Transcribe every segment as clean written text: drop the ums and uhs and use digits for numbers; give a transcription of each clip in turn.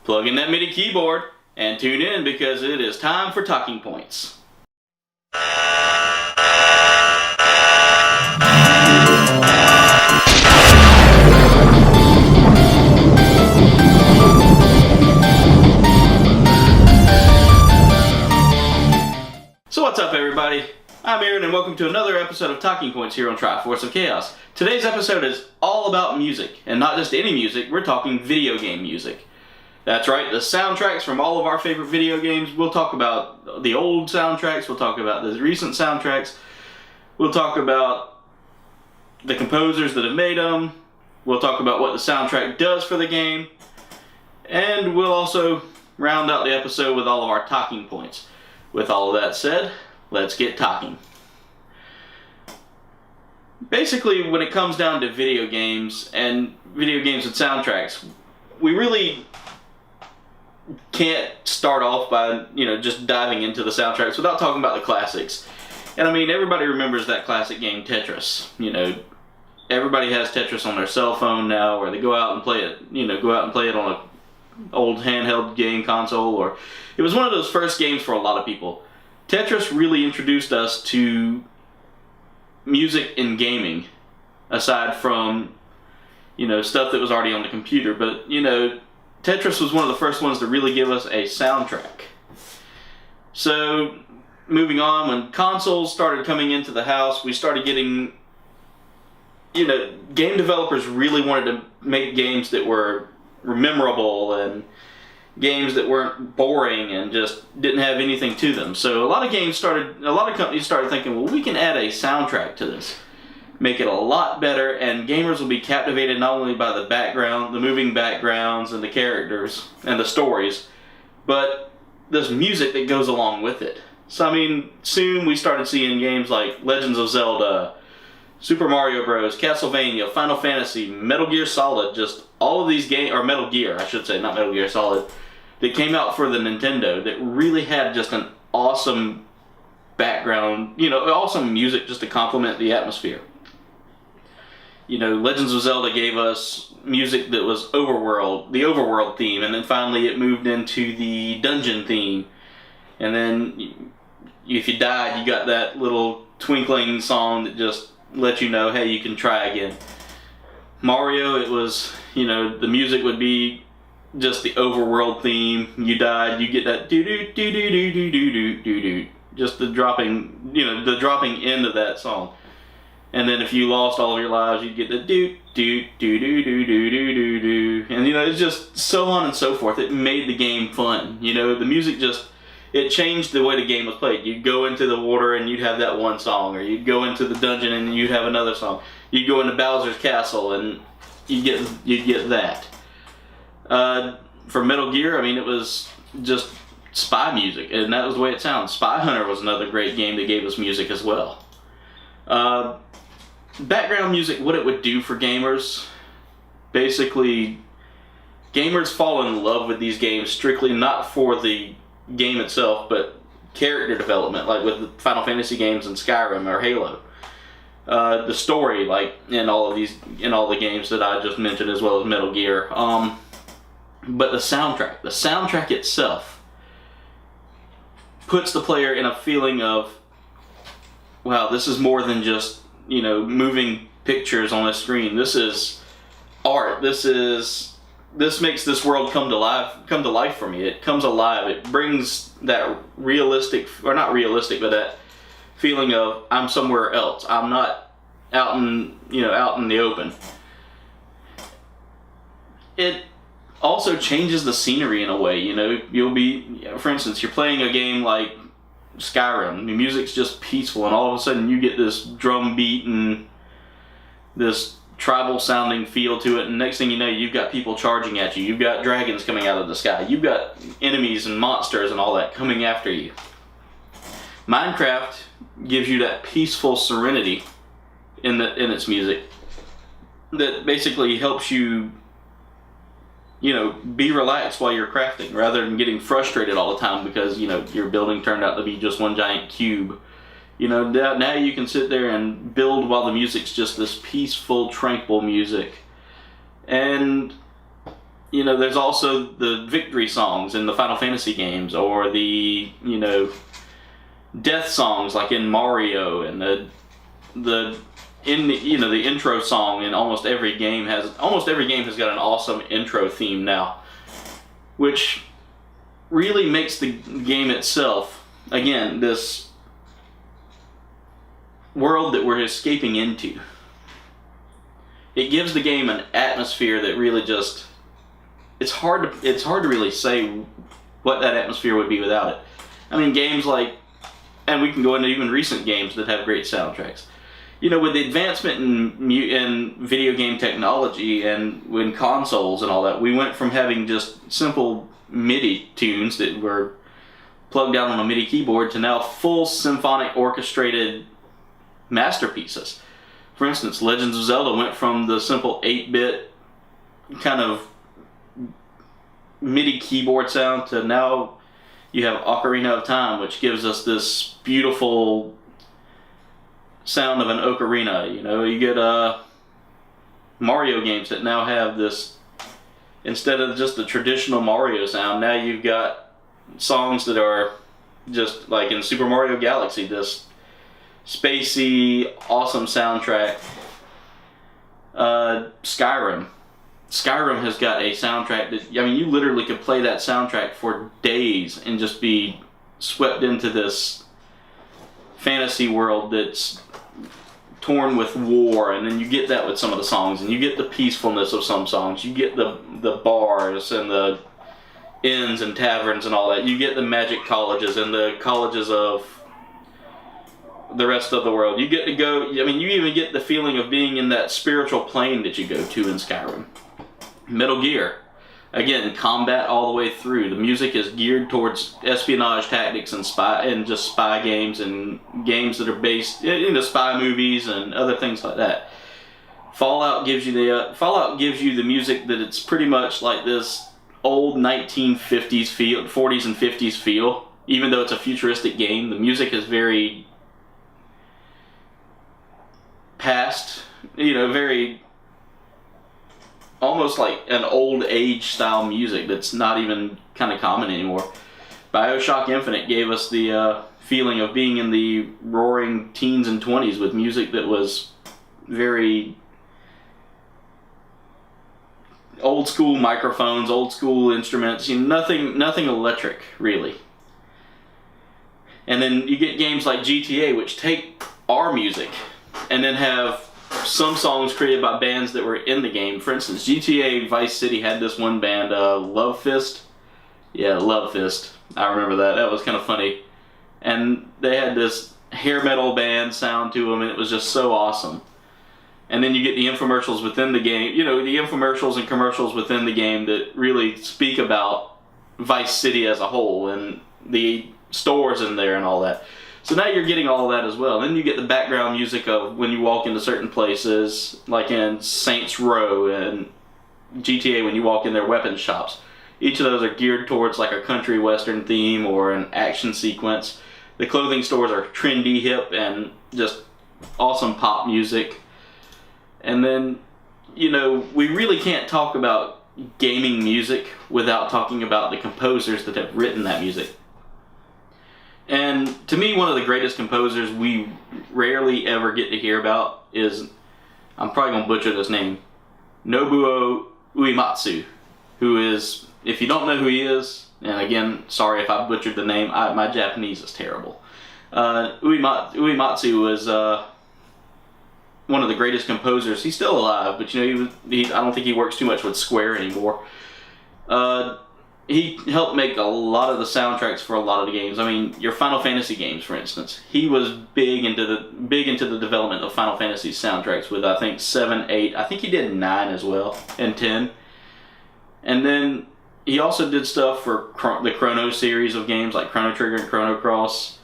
Plug in that MIDI keyboard and tune in because it is time for Talking Points. So what's up, everybody? I'm Aaron and welcome to another episode of Talking Points here on Triforce of Chaos. Today's episode is all about music, and not just any music, we're talking video game music. That's right, the soundtracks from all of our favorite video games. We'll talk about the old soundtracks, we'll talk about the recent soundtracks, we'll talk about the composers that have made them, we'll talk about what the soundtrack does for the game, and we'll also round out the episode with all of our talking points. With all of that said, let's get talking. Basically, when it comes down to video games and soundtracks, we really can't start off by, just diving into the soundtracks without talking about the classics. And I mean, everybody remembers that classic game Tetris. Everybody has Tetris on their cell phone now, or they go out and play it, on a old handheld game console, or it was one of those first games for a lot of people. Tetris really introduced us to music in gaming, aside from, stuff that was already on the computer. But, Tetris was one of the first ones to really give us a soundtrack. So, moving on, when consoles started coming into the house, we started getting, game developers really wanted to make games that were memorable and games that weren't boring and just didn't have anything to them. So a lot of companies started thinking, well, we can add a soundtrack to this, make it a lot better, and gamers will be captivated not only by the background, the moving backgrounds and the characters and the stories, but this music that goes along with it. So I mean, soon we started seeing games like Legends of Zelda, Super Mario Bros., Castlevania, Final Fantasy, Metal Gear Solid, just all of these games, or Metal Gear, I should say, not Metal Gear Solid, that came out for the Nintendo that really had just an awesome background, awesome music just to complement the atmosphere. Legends of Zelda gave us music that was the overworld theme, and then finally it moved into the dungeon theme. And then if you died, you got that little twinkling song that just let you know, hey, you can try again. Mario, it was, the music would be just the overworld theme. You died, you get that do-do-do-do-do-do-do-do-do, just the dropping, the dropping end of that song. And then if you lost all of your lives, you'd get the do-do-do-do-do-do-do-do. And, it's just so on and so forth. It made the game fun. The music just, it changed the way the game was played. You'd go into the water and you'd have that one song, or you'd go into the dungeon and you'd have another song. You'd go into Bowser's castle and you'd get that. For Metal Gear, I mean, it was just spy music, and that was the way it sounds. Spy Hunter was another great game that gave us music as well. Background music, what it would do for gamers, basically, gamers fall in love with these games strictly not for the game itself, but character development, like with the Final Fantasy games and Skyrim or Halo. The story, like in all the games that I just mentioned, as well as Metal Gear. But the soundtrack itself puts the player in a feeling of, wow, this is more than just, moving pictures on a screen. This is art. This makes this world come to life for me. It comes alive. It brings that realistic, or not realistic, but that feeling of I'm somewhere else. I'm not out in the open. It also changes the scenery in a way. You'll be, for instance, you're playing a game like Skyrim. The music's just peaceful, and all of a sudden you get this drum beat and this tribal sounding feel to it, and next thing you know, you've got people charging at you. You've got dragons coming out of the sky. You've got enemies and monsters and all that coming after you. Minecraft gives you that peaceful serenity in its music that basically helps you, be relaxed while you're crafting, rather than getting frustrated all the time because, your building turned out to be just one giant cube. Now you can sit there and build while the music's just this peaceful, tranquil music. And, there's also the victory songs in the Final Fantasy games, or the, death songs like in Mario, and the intro song in almost every game has got an awesome intro theme now, which really makes the game itself, again, this world that we're escaping into. It gives the game an atmosphere that really just, it's hard to really say what that atmosphere would be without it. I mean, games like, and we can go into even recent games that have great soundtracks. With the advancement in video game technology and in consoles and all that, we went from having just simple MIDI tunes that were plugged down on a MIDI keyboard to now full symphonic orchestrated masterpieces. For instance, Legends of Zelda went from the simple 8-bit kind of MIDI keyboard sound to now you have Ocarina of Time, which gives us this beautiful sound of an ocarina. You get Mario games that now have this, instead of just the traditional Mario sound, now you've got songs that are just like in Super Mario Galaxy, this spacey, awesome soundtrack. Skyrim has got a soundtrack that, you literally could play that soundtrack for days and just be swept into this fantasy world that's torn with war, and then you get that with some of the songs, and you get the peacefulness of some songs, you get the bars and the inns and taverns and all that, you get the magic colleges and the colleges of the rest of the world. You get to go, you even get the feeling of being in that spiritual plane that you go to in Skyrim. Metal Gear, again, combat all the way through. The music is geared towards espionage tactics and spy games and games that are based in spy movies and other things like that. Fallout gives you the music that it's pretty much like this old 1950s feel, 40s and 50s feel. Even though it's a futuristic game, the music is very past, very almost like an old age style music that's not even kind of common anymore. BioShock Infinite gave us the feeling of being in the roaring teens and 20s with music that was very old school microphones, old school instruments, nothing electric really. And then you get games like GTA, which take our music and then have some songs created by bands that were in the game. For instance, GTA Vice City had this one band, Love Fist. Yeah, Love Fist. I remember that. That was kind of funny. And they had this hair metal band sound to them, and it was just so awesome. And then you get the infomercials within the game, the infomercials and commercials within the game that really speak about Vice City as a whole, and the stores in there and all that. So now you're getting all of that as well. Then you get the background music of when you walk into certain places, like in Saints Row and GTA when you walk in their weapons shops. Each of those are geared towards like a country western theme or an action sequence. The clothing stores are trendy, hip, and just awesome pop music. And then, we really can't talk about gaming music without talking about the composers that have written that music. And to me, one of the greatest composers we rarely ever get to hear about is, I'm probably going to butcher this name, Nobuo Uematsu, who is, if you don't know who he is, and again, sorry if I butchered the name, my Japanese is terrible. Uematsu was one of the greatest composers. He's still alive, but I don't think he works too much with Square anymore. He helped make a lot of the soundtracks for a lot of the games. Your Final Fantasy games, for instance. He was big into the development of Final Fantasy soundtracks with, I think, 7, 8. I think he did 9 as well, and 10. And then he also did stuff for the Chrono series of games like Chrono Trigger and Chrono Cross.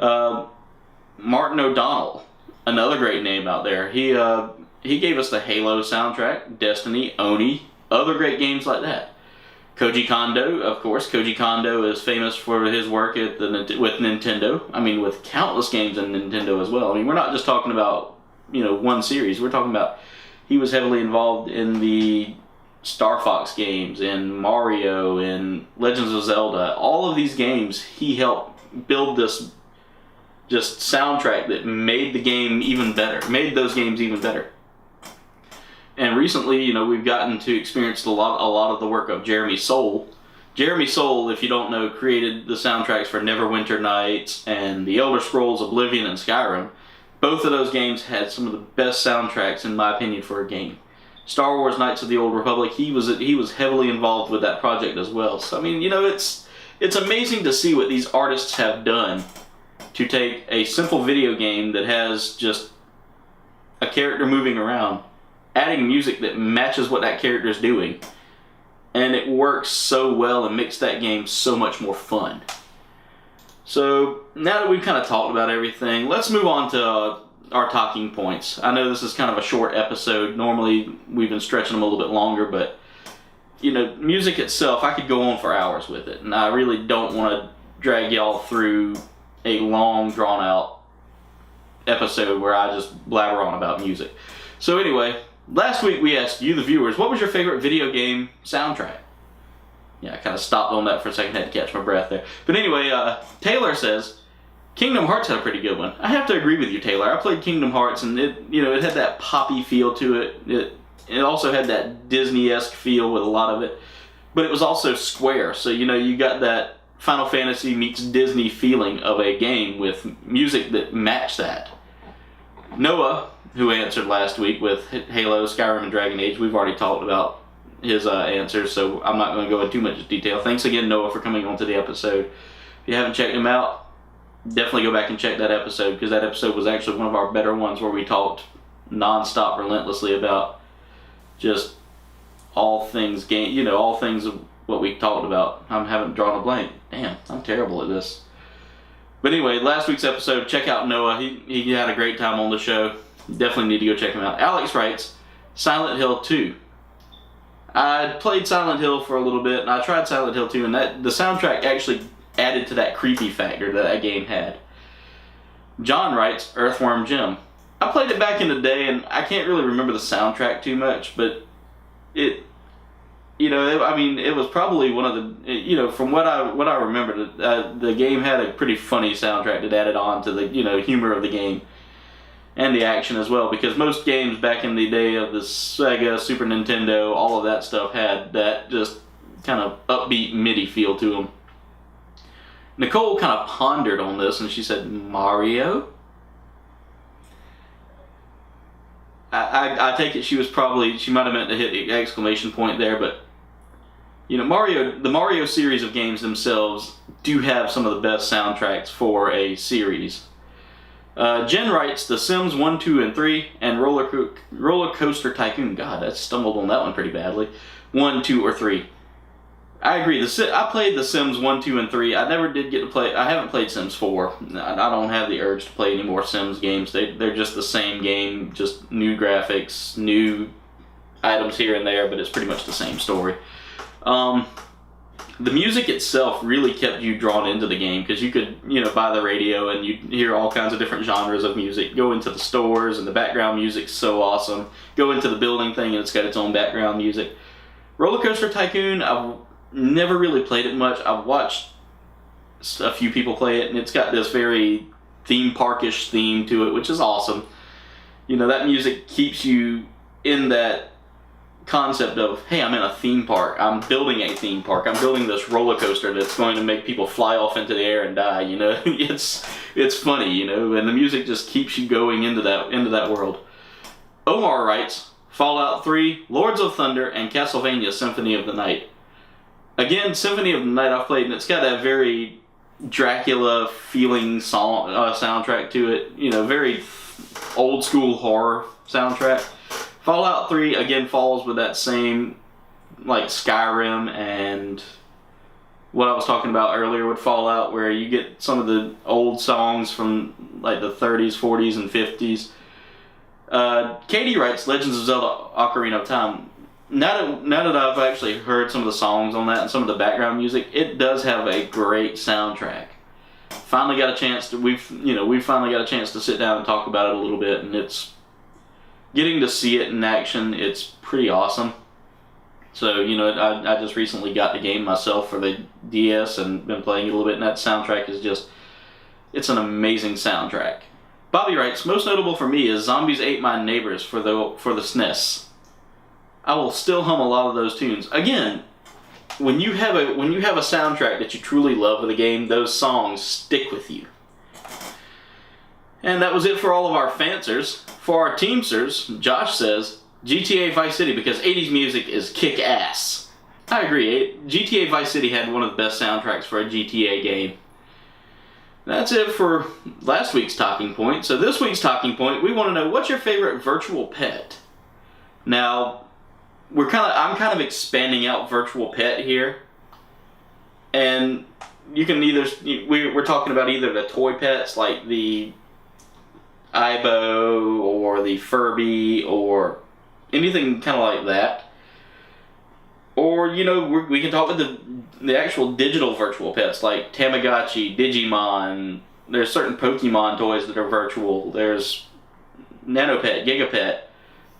Martin O'Donnell, another great name out there. He gave us the Halo soundtrack, Destiny, Oni, other great games like that. Koji Kondo, of course. Koji Kondo is famous for his work with Nintendo. With countless games in Nintendo as well. We're not just talking about, one series. We're talking about he was heavily involved in the Star Fox games, in Mario, in Legends of Zelda. All of these games, he helped build this just soundtrack that made the game even better, made those games even better. And recently, you know, we've gotten to experience a lot of the work of Jeremy Soule. Jeremy Soule, if you don't know, created the soundtracks for Neverwinter Nights and The Elder Scrolls Oblivion and Skyrim. Both of those games had some of the best soundtracks, in my opinion, for a game. Star Wars Knights of the Old Republic, he was heavily involved with that project as well. So I mean, you know, it's amazing to see what these artists have done to take a simple video game that has just a character moving around, adding music that matches what that character is doing, and it works so well and makes that game so much more fun. So now that we've kind of talked about everything, let's move on to our talking points. I know this is kind of a short episode. Normally we've been stretching them a little bit longer, but you know, music itself, I could go on for hours with it, and I really don't want to drag y'all through a long, drawn-out episode where I just blabber on about music. So anyway, last week we asked you, the viewers, what was your favorite video game soundtrack? Yeah, I kind of stopped on that for a second, had to catch my breath there. But anyway, Taylor says, Kingdom Hearts had a pretty good one. I have to agree with you, Taylor. I played Kingdom Hearts, and it had that poppy feel to it. It also had that Disney-esque feel with a lot of it. But it was also square, so you know, you got that Final Fantasy meets Disney feeling of a game with music that matched that. Noah, who answered last week with Halo, Skyrim, and Dragon Age, we've already talked about his answers, so I'm not going to go into too much detail. Thanks again, Noah, for coming on to the episode. If you haven't checked him out, definitely go back and check that episode, because that episode was actually one of our better ones where we talked non-stop, relentlessly about just all things game, you know, all things of what we talked about. I haven't drawn a blank. Damn, I'm terrible at this. But anyway, last week's episode, check out Noah. He had a great time on the show. Definitely need to go check him out. Alex writes, Silent Hill 2. I played Silent Hill for a little bit, and I tried Silent Hill 2, and the soundtrack actually added to that creepy factor that game had. John writes, Earthworm Jim. I played it back in the day, and I can't really remember the soundtrack too much, but it was probably one of the, from what I remember, the game had a pretty funny soundtrack that added on to the, humor of the game and the action as well, because most games back in the day of the Sega, Super Nintendo, all of that stuff had that just kind of upbeat MIDI feel to them. Nicole kind of pondered on this, and she said, Mario? I take it she might have meant to hit the exclamation point there, but the Mario series of games themselves do have some of the best soundtracks for a series. Jen writes, The Sims 1, 2, and 3, and Roller Coaster Tycoon. God, I stumbled on that one pretty badly. 1, 2, or 3. I agree. I played The Sims 1, 2, and 3. I never did get to play. I haven't played Sims 4. I don't have the urge to play any more Sims games. They're just the same game, just new graphics, new items here and there, but it's pretty much the same story. The music itself really kept you drawn into the game, because you could, buy the radio and you'd hear all kinds of different genres of music. Go into the stores and the background music's so awesome. Go into the building thing and it's got its own background music. Roller Coaster Tycoon, I've never really played it much. I've watched a few people play it, and it's got this very theme parkish theme to it, which is awesome. That music keeps you in that concept of, hey, I'm in a theme park. I'm building a theme park. I'm building this roller coaster that's going to make people fly off into the air and die. It's funny, and the music just keeps you going into that world. Omar writes, Fallout 3, Lords of Thunder, and Castlevania Symphony of the Night. Again, Symphony of the Night I've played, and it's got that very Dracula feeling soundtrack to it. Very old school horror soundtrack. Fallout 3 again falls with that same, like Skyrim and what I was talking about earlier with Fallout, where you get some of the old songs from like the 30s, 40s, and 50s. Katie writes, Legends of Zelda Ocarina of Time. Now that I've actually heard some of the songs on that and some of the background music, it does have a great soundtrack. We've finally got a chance to sit down and talk about it a little bit, and it's getting to see it in action. It's pretty awesome. So, you know, I just recently got the game myself for the DS and been playing it a little bit, and that soundtrack is just, it's an amazing soundtrack. Bobby writes, most notable for me is Zombies Ate My Neighbors for the SNES. I will still hum a lot of those tunes. Again, when you have a soundtrack that you truly love with a game, those songs stick with you. And that was it for all of our fancers. For our teamsters, Josh says, GTA Vice City because 80s music is kick-ass. I agree. GTA Vice City had one of the best soundtracks for a GTA game. That's it for last week's talking point. So this week's talking point, we want to know, what's your favorite virtual pet? Now, I'm kind of expanding out virtual pet here. And you can we're talking about either the toy pets like the Aibo or the Furby or anything kind of like that. Or, you know, we can talk with the actual digital virtual pets like Tamagotchi, Digimon. There's certain Pokemon toys that are virtual. There's Nanopet, Gigapet,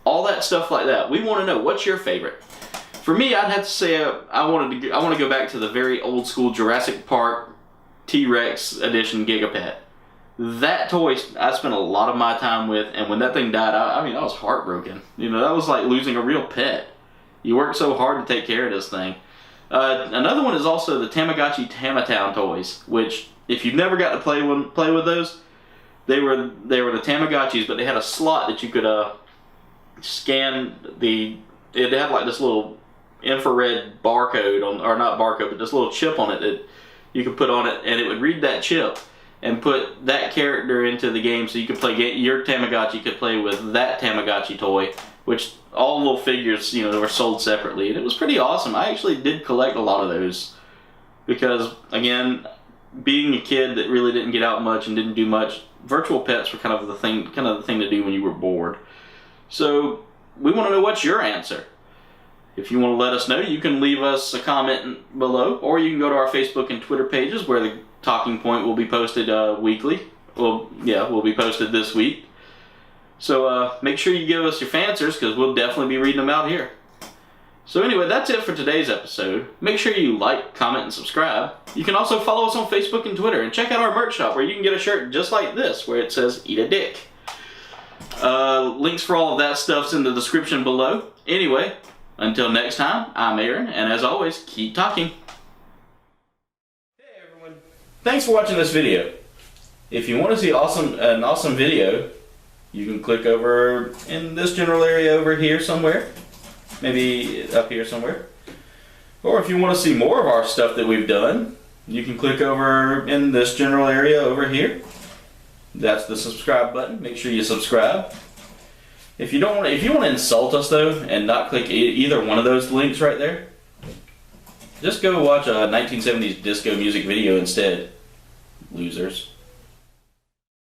all that stuff like that. We want to know, what's your favorite? For me, I'd have to say I want to go back to the very old school Jurassic Park T-Rex edition Gigapet. That toy I spent a lot of my time with, and when that thing died, I mean, I was heartbroken. You know, that was like losing a real pet. You worked so hard to take care of this thing. Another one is also the Tamagotchi Tamatown toys, which, if you've never got to play with those, they were the Tamagotchis, but they had a slot that you could scan it had like this little infrared barcode or not barcode, but this little chip on it that you could put on it, and it would read that chip and put that character into the game, so you could play your Tamagotchi could play with that Tamagotchi toy, which all little figures, you know, were sold separately, and it was pretty awesome. I actually did collect a lot of those because, again, being a kid that really didn't get out much and didn't do much, virtual pets were kind of the thing to do when you were bored. So we want to know, what's your answer? If you want to let us know, you can leave us a comment below, or you can go to our Facebook and Twitter pages where the talking point will be posted weekly. Well, yeah, will be posted this week. So make sure you give us your fanswers, because we'll definitely be reading them out here. So anyway, that's it for today's episode. Make sure you like, comment, and subscribe. You can also follow us on Facebook and Twitter, and check out our merch shop where you can get a shirt just like this, where it says, "Eat a Dick." Links for all of that stuff's in the description below. Anyway, until next time, I'm Aaron, and as always, keep talking. Hey everyone, thanks for watching this video. If you want to see an awesome video, you can click over in this general area over here somewhere. Maybe up here somewhere. Or if you want to see more of our stuff that we've done, you can click over in this general area over here. That's the subscribe button. Make sure you subscribe. If you want to insult us though, and not click either one of those links right there, just go watch a 1970s disco music video instead. Losers.